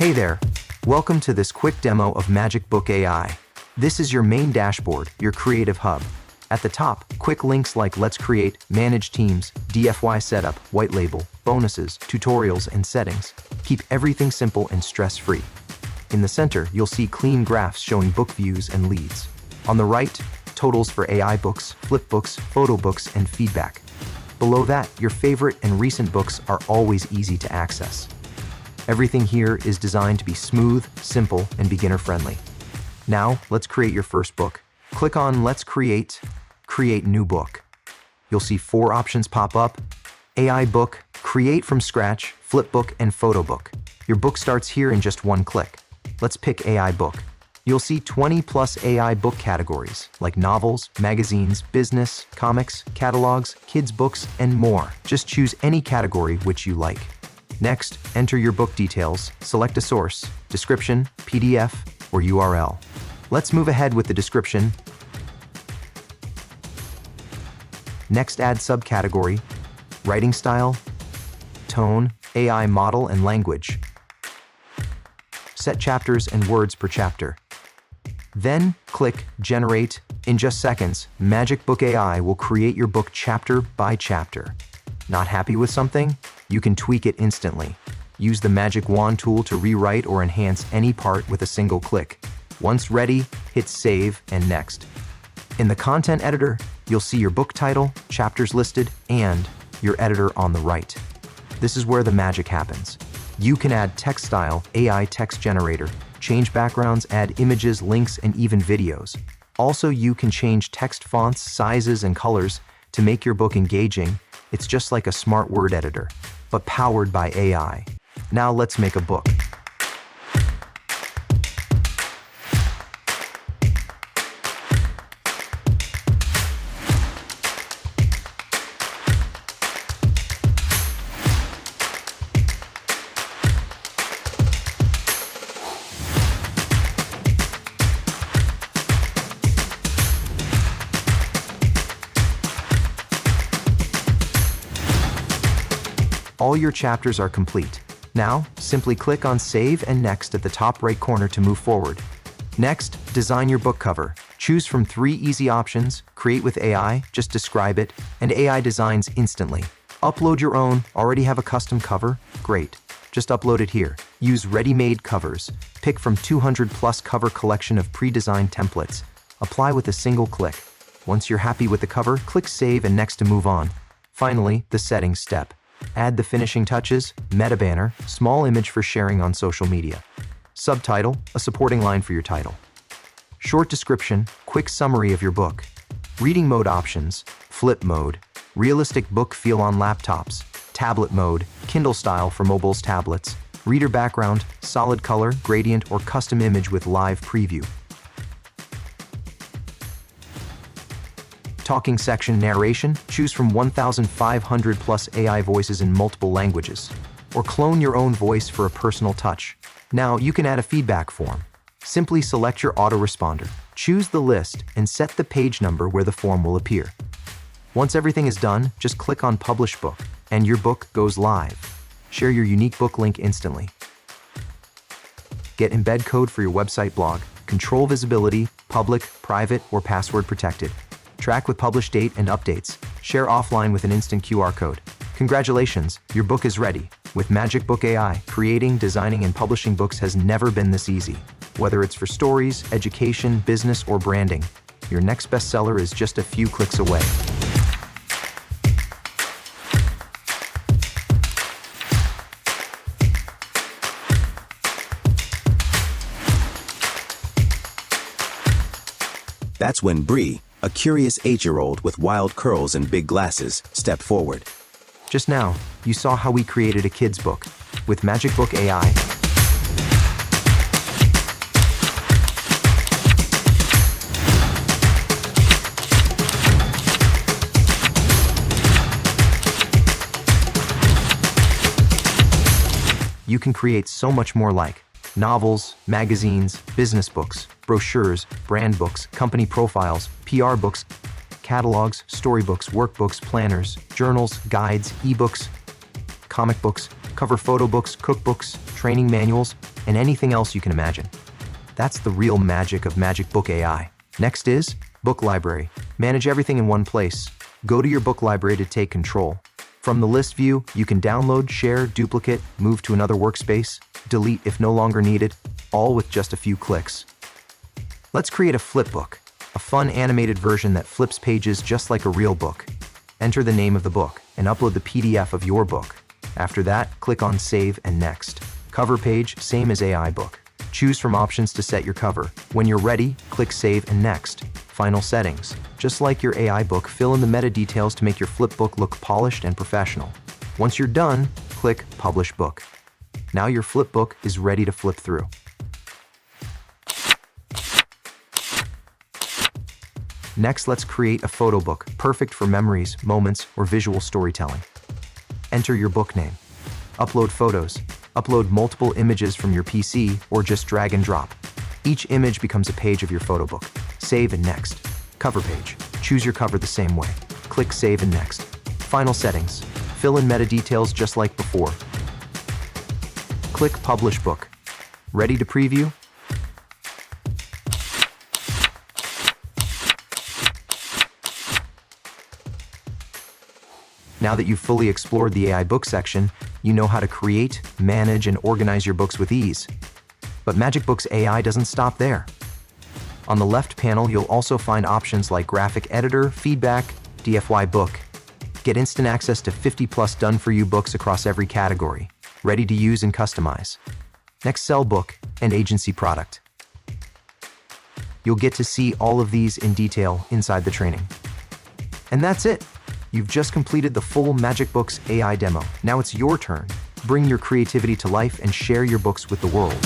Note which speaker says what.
Speaker 1: Hey there, welcome to this quick demo of MagicBook AI. This is your main dashboard, your creative hub. At the top, quick links like Let's Create, Manage Teams, DFY Setup, White Label, Bonuses, Tutorials, and Settings. Keep everything simple and stress-free. In the center, you'll see clean graphs showing book views and leads. On the right, totals for AI books, flip books, photo books, and feedback. Below that, your favorite and recent books are always easy to access. Everything here is designed to be smooth, simple, and beginner-friendly. Now, let's create your first book. Click on Let's Create New Book. You'll see 4 options pop up: AI book, create from scratch, flip book, and photo book. Your book starts here in just one click. Let's pick AI book. You'll see 20+ AI book categories like novels, magazines, business, comics, catalogs, kids' books, and more. Just choose any category which you like. Next, enter your book details, select a source, description, PDF, or URL. Let's move ahead with the description. Next, add subcategory, writing style, tone, AI model, and language. Set chapters and words per chapter. Then, click Generate. In just seconds, MagicBook AI will create your book chapter by chapter. Not happy with something? You can tweak it instantly. Use the Magic Wand tool to rewrite or enhance any part with a single click. Once ready, hit Save and Next. In the content editor, you'll see your book title, chapters listed, and your editor on the right. This is where the magic happens. You can add text style, AI text generator, change backgrounds, add images, links, and even videos. Also, you can change text fonts, sizes, and colors to make your book engaging. It's just like a smart word editor, but powered by AI. Now let's make a book. All your chapters are complete. Now, simply click on Save and Next at the top right corner to move forward. Next, design your book cover. Choose from 3 easy options: Create with AI, just describe it, and AI designs instantly. Upload your own. Already have a custom cover? Great. Just upload it here. Use ready-made covers. Pick from 200+ cover collection of pre-designed templates. Apply with a single click. Once you're happy with the cover, click Save and Next to move on. Finally, the settings step. Add the finishing touches, meta banner, small image for sharing on social media. Subtitle, a supporting line for your title. Short description, quick summary of your book. Reading mode options, flip mode, realistic book feel on laptops, tablet mode, Kindle style for mobiles, tablets, reader background, solid color, gradient, or custom image with live preview. Talking section narration, choose from 1,500+ AI voices in multiple languages, or clone your own voice for a personal touch. Now you can add a feedback form. Simply select your autoresponder, choose the list, and set the page number where the form will appear. Once everything is done, just click on Publish Book, and your book goes live. Share your unique book link instantly. Get embed code for your website blog. Control visibility, public, private, or password protected. Track with publish date and updates. Share offline with an instant QR code. Congratulations, your book is ready. With MagicBook AI, creating, designing, and publishing books has never been this easy. Whether it's for stories, education, business, or branding, your next bestseller is just a few clicks away.
Speaker 2: That's when Bree, a curious 8-year-old with wild curls and big glasses, stepped forward.
Speaker 1: Just now, you saw how we created a kid's book. With MagicBook AI, you can create so much more, like novels, magazines, business books, brochures, brand books, company profiles, PR books, catalogs, storybooks, workbooks, planners, journals, guides, ebooks, comic books, cover photo books, cookbooks, training manuals, and anything else you can imagine. That's the real magic of MagicBook AI. Next is Book Library. Manage everything in one place. Go to your book library to take control. From the list view, you can download, share, duplicate, move to another workspace, delete if no longer needed, all with just a few clicks. Let's create a flipbook, a fun animated version that flips pages just like a real book. Enter the name of the book and upload the PDF of your book. After that, click on Save and Next. Cover page, same as AI book. Choose from options to set your cover. When you're ready, click Save and Next. Final settings. Just like your AI book, fill in the meta details to make your flipbook look polished and professional. Once you're done, click Publish Book. Now your flipbook is ready to flip through. Next, let's create a photo book, perfect for memories, moments, or visual storytelling. Enter your book name. Upload photos. Upload multiple images from your PC or just drag and drop. Each image becomes a page of your photo book. Save and Next. Cover page. Choose your cover the same way. Click Save and Next. Final settings. Fill in meta details just like before. Click Publish Book. Ready to preview? Now that you've fully explored the AI book section, you know how to create, manage, and organize your books with ease. But MagicBooks AI doesn't stop there. On the left panel, you'll also find options like Graphic Editor, Feedback, DFY Book. Get instant access to 50+ done-for-you books across every category, ready to use and customize. Next, Sell Book and Agency Product. You'll get to see all of these in detail inside the training. And that's it. You've just completed the full MagicBooks AI demo. Now it's your turn. Bring your creativity to life and share your books with the world.